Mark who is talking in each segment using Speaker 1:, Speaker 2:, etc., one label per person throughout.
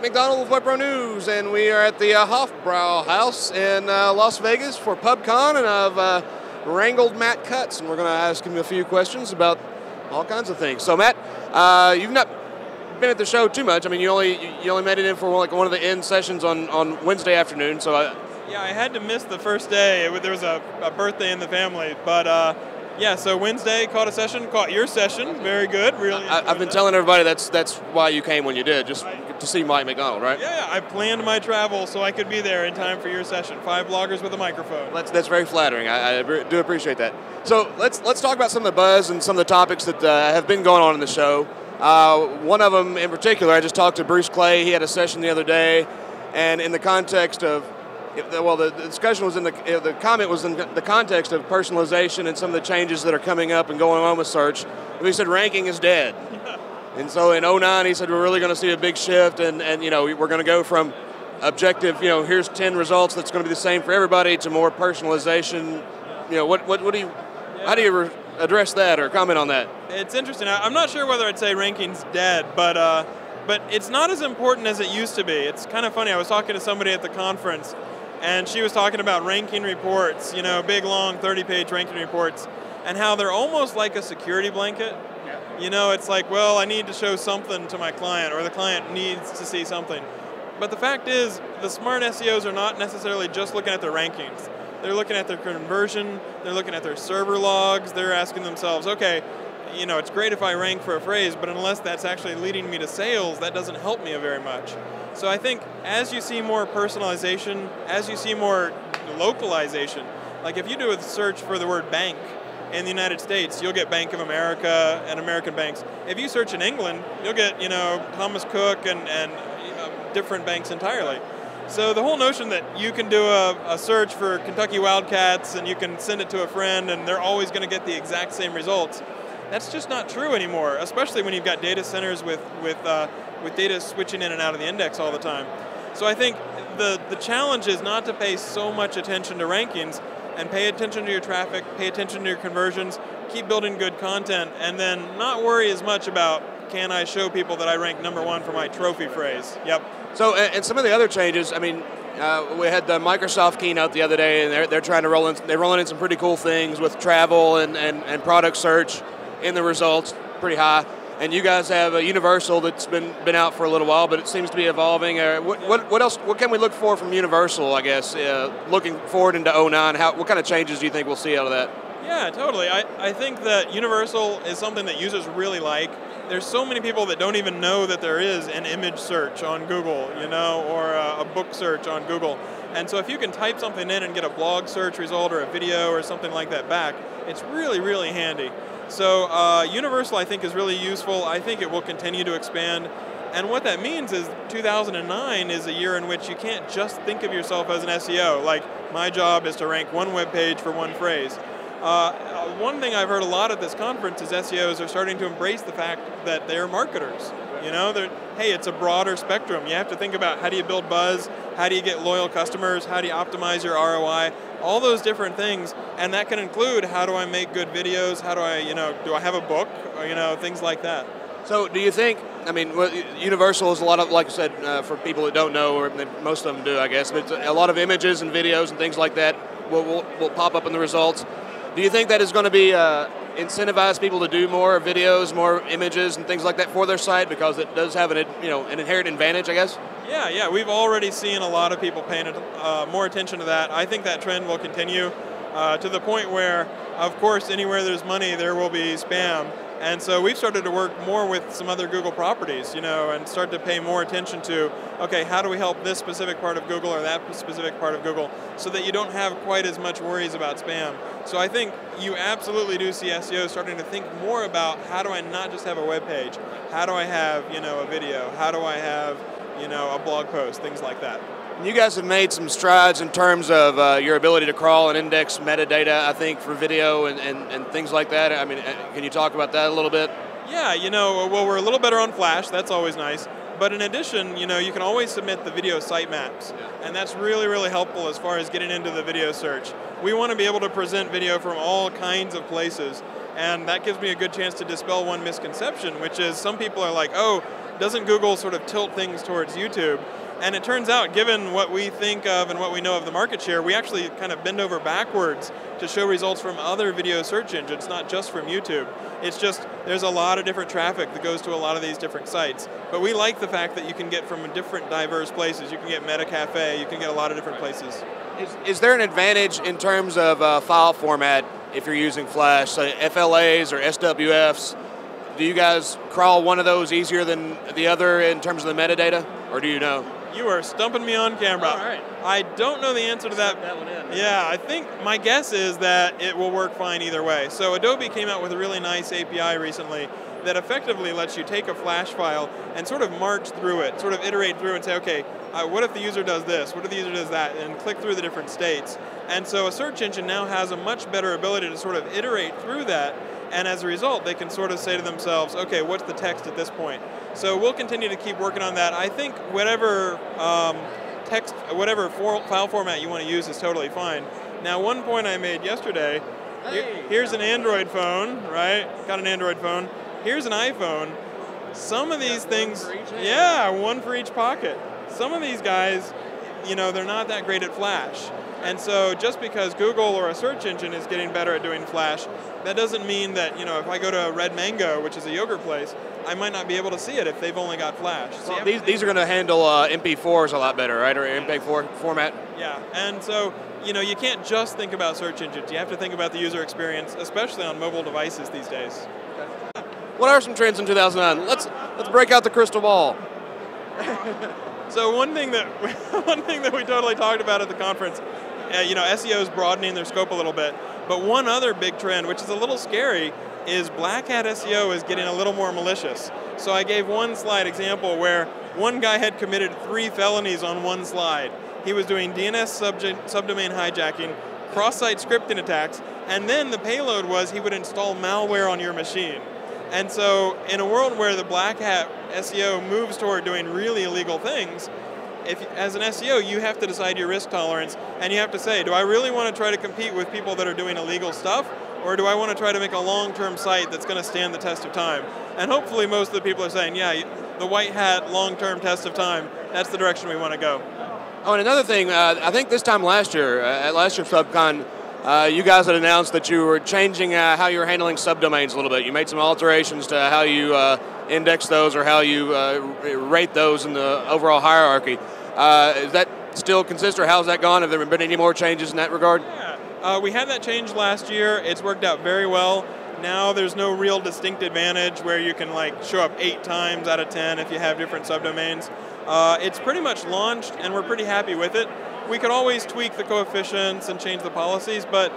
Speaker 1: Mike McDonald with Web Pro News, and we are at the Hofbrau House in Las Vegas for PubCon, and I've wrangled Matt Cutts, and we're going to ask him a few questions about all kinds of things. So, Matt, you've not been at the show too much. I mean, you only made it in for like one of the end sessions on Wednesday afternoon. So,
Speaker 2: yeah, I had to miss the first day. There was a birthday in the family, but. Yeah, so Wednesday caught your session, very good. Really,
Speaker 1: I've been telling everybody that's why you came when you did, just to see Mike McDonald, right?
Speaker 2: Yeah, I planned my travel so I could be there in time for your session. 5 bloggers with a microphone.
Speaker 1: That's very flattering. I do appreciate that. So let's talk about some of the buzz and some of the topics that have been going on in the show. One of them in particular, I just talked to Bruce Clay. He had a session the other day, and in the context of the discussion was the comment was in the context of personalization and some of the changes that are coming up and going on with search. And he said ranking is dead. Yeah. And so in 2009, he said we're really going to see a big shift, and we're going to go from objective, here's 10 results that's going to be the same for everybody, to more personalization. What do you, how do you address that or comment on that?
Speaker 2: It's interesting. I'm not sure whether I'd say ranking's dead, but it's not as important as it used to be. It's kind of funny. I was talking to somebody at the conference, and she was talking about ranking reports, big, long, 30-page ranking reports, and how they're almost like a security blanket. Yeah. It's like, well, I need to show something to my client, or the client needs to see something. But the fact is, the smart SEOs are not necessarily just looking at their rankings. They're looking at their conversion, they're looking at their server logs, they're asking themselves, okay, it's great if I rank for a phrase, but unless that's actually leading me to sales, that doesn't help me very much. So I think as you see more personalization, as you see more localization, like if you do a search for the word bank in the United States, you'll get Bank of America and American banks. If you search in England, you'll get, Thomas Cook and different banks entirely. So the whole notion that you can do a search for Kentucky Wildcats and you can send it to a friend and they're always going to get the exact same results, that's just not true anymore, especially when you've got data centers with data switching in and out of the index all the time. So I think the challenge is not to pay so much attention to rankings and pay attention to your traffic, pay attention to your conversions, keep building good content, and then not worry as much about, can I show people that I rank #1 for my trophy phrase? Yep.
Speaker 1: So, and some of the other changes, I mean, we had the Microsoft keynote the other day, and they're trying to they're rolling in some pretty cool things with travel and product search in the results, pretty high. And you guys have a Universal that's been out for a little while, but it seems to be evolving. What else? What can we look for from Universal? I guess looking forward into 2009, what kind of changes do you think we'll see out of that?
Speaker 2: Yeah, totally. I think that Universal is something that users really like. There's so many people that don't even know that there is an image search on Google, or a book search on Google. And so if you can type something in and get a blog search result or a video or something like that back, it's really, really handy. So Universal, I think, is really useful. I think it will continue to expand. And what that means is 2009 is a year in which you can't just think of yourself as an SEO. Like, my job is to rank one web page for one phrase. One thing I've heard a lot at this conference is SEOs are starting to embrace the fact that they're marketers. Hey, it's a broader spectrum. You have to think about, how do you build buzz? How do you get loyal customers? How do you optimize your ROI? All those different things, and that can include, how do I make good videos? How do I, do I have a book? Or, things like that.
Speaker 1: So do you think, I mean, Universal is a lot of, like I said, for people that don't know, or most of them do, I guess, but a lot of images and videos and things like that will pop up in the results. Do you think that is going to be incentivize people to do more videos, more images, and things like that for their site, because it does have an inherent advantage, I guess?
Speaker 2: Yeah, we've already seen a lot of people paying more attention to that. I think that trend will continue to the point where, of course, anywhere there's money, there will be spam. And so we've started to work more with some other Google properties, and start to pay more attention to, okay, how do we help this specific part of Google or that specific part of Google, so that you don't have quite as much worries about spam. So I think you absolutely do see SEO starting to think more about, how do I not just have a web page? How do I have, a video? How do I have, a blog post? Things like that.
Speaker 1: You guys have made some strides in terms of your ability to crawl and index metadata, I think, for video and things like that. I mean, can you talk about that a little bit?
Speaker 2: Yeah, well, we're a little better on Flash. That's always nice. But in addition, you can always submit the video sitemaps. Yeah. And that's really, really helpful as far as getting into the video search. We want to be able to present video from all kinds of places. And that gives me a good chance to dispel one misconception, which is some people are like, oh, doesn't Google sort of tilt things towards YouTube? And it turns out, given what we think of and what we know of the market share, we actually kind of bend over backwards to show results from other video search engines, not just from YouTube. It's just, there's a lot of different traffic that goes to a lot of these different sites. But we like the fact that you can get from different diverse places. You can get Meta Cafe, you can get a lot of different places.
Speaker 1: Is there an advantage in terms of file format if you're using Flash, say FLAs or SWFs? Do you guys crawl one of those easier than the other in terms of the metadata, or do you know?
Speaker 2: You are stumping me on camera.
Speaker 1: All right.
Speaker 2: I don't know the answer to that.
Speaker 1: That one in.
Speaker 2: Yeah, I think my guess is that it will work fine either way. So Adobe came out with a really nice API recently that effectively lets you take a Flash file and sort of march through it, sort of iterate through and say, okay, what if the user does this? What if the user does that? And click through the different states. And so a search engine now has a much better ability to sort of iterate through that. And as a result, they can sort of say to themselves, okay, what's the text at this point? So we'll continue to keep working on that. I think whatever text, whatever file format you want to use is totally fine. Now, one point I made yesterday, here's an Android phone, right? Got an Android phone. Here's an iPhone. Some of these things, yeah, one for each pocket. Some of these guys, you know, they're not that great at Flash. And so just because Google or a search engine is getting better at doing Flash, that doesn't mean that, you know, if I go to Red Mango, which is a yogurt place, I might not be able to see it if they've only got Flash. So
Speaker 1: well, these are going to handle MP4s a lot better, right, or MP4 format?
Speaker 2: Yeah, and so, you know, you can't just think about search engines. You have to think about the user experience, especially on mobile devices these days.
Speaker 1: Okay. What are some trends in 2009? Let's break out the crystal ball.
Speaker 2: So one thing that we totally talked about at the conference, you know, SEO is broadening their scope a little bit. But one other big trend, which is a little scary, is black hat SEO is getting a little more malicious. So I gave one slide example where one guy had committed 3 felonies on one slide. He was doing DNS subdomain hijacking, cross-site scripting attacks, and then the payload was he would install malware on your machine. And so in a world where the black hat SEO moves toward doing really illegal things, as an SEO, you have to decide your risk tolerance, and you have to say, do I really want to try to compete with people that are doing illegal stuff, or do I want to try to make a long-term site that's going to stand the test of time? And hopefully most of the people are saying, yeah, the white hat, long-term test of time, that's the direction we want to go.
Speaker 1: Oh, and another thing, I think this time last year, at last year's SubCon, you guys had announced that you were changing how you were handling subdomains a little bit. You made some alterations to how you index those or how you rate those in the overall hierarchy. Is that still consistent, or how's that gone? Have there been any more changes in that regard?
Speaker 2: Yeah, we had that change last year. It's worked out very well. Now there's no real distinct advantage where you can like show up 8 times out of 10 if you have different subdomains. It's pretty much launched, and we're pretty happy with it. We could always tweak the coefficients and change the policies, but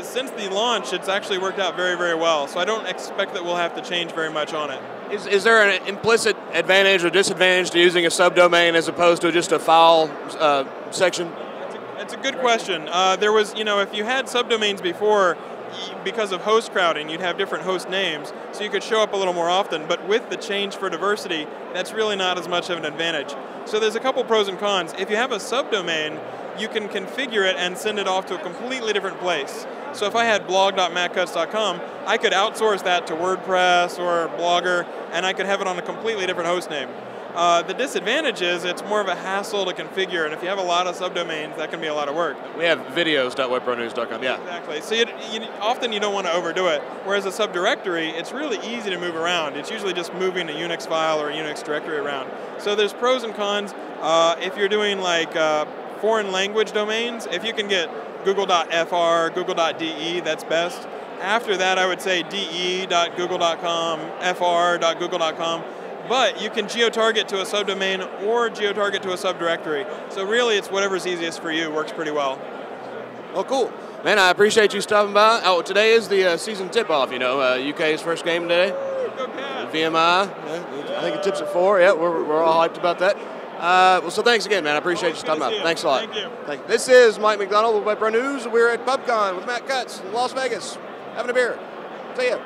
Speaker 2: since the launch, it's actually worked out very, very well. So I don't expect that we'll have to change very much on it.
Speaker 1: Is there an implicit advantage or disadvantage to using a subdomain as opposed to just a file section?
Speaker 2: That's a good question. There was, you know, if you had subdomains before, because of host crowding, you'd have different host names, so you could show up a little more often. But with the change for diversity, that's really not as much of an advantage. So there's a couple pros and cons. If you have a subdomain, you can configure it and send it off to a completely different place. So if I had blog.mattcutts.com, I could outsource that to WordPress or Blogger, and I could have it on a completely different host name. The disadvantage is it's more of a hassle to configure, and if you have a lot of subdomains, that can be a lot of work.
Speaker 1: We have videos.webpronews.com, yeah.
Speaker 2: Exactly. So often you don't want to overdo it, whereas a subdirectory, it's really easy to move around. It's usually just moving a Unix file or a Unix directory around. So there's pros and cons. If you're doing like foreign language domains, if you can get google.fr, google.de, that's best. After that, I would say de.google.com, fr.google.com. But you can geo-target to a subdomain or geo-target to a subdirectory. So really, it's whatever's easiest for you. Works pretty well.
Speaker 1: Well, cool. Man, I appreciate you stopping by. Oh, today is the season tip-off, you know. UK's first game today.
Speaker 2: Go Cats.
Speaker 1: VMI. I think it tips at 4. Yeah, we're all hyped about that. Well, so thanks again, man. I appreciate you stopping by. Thanks a lot.
Speaker 2: Thank you.
Speaker 1: This is Mike McDonald with Web Pro News. We're at PubCon with Matt Cutts in Las Vegas, having a beer. See ya.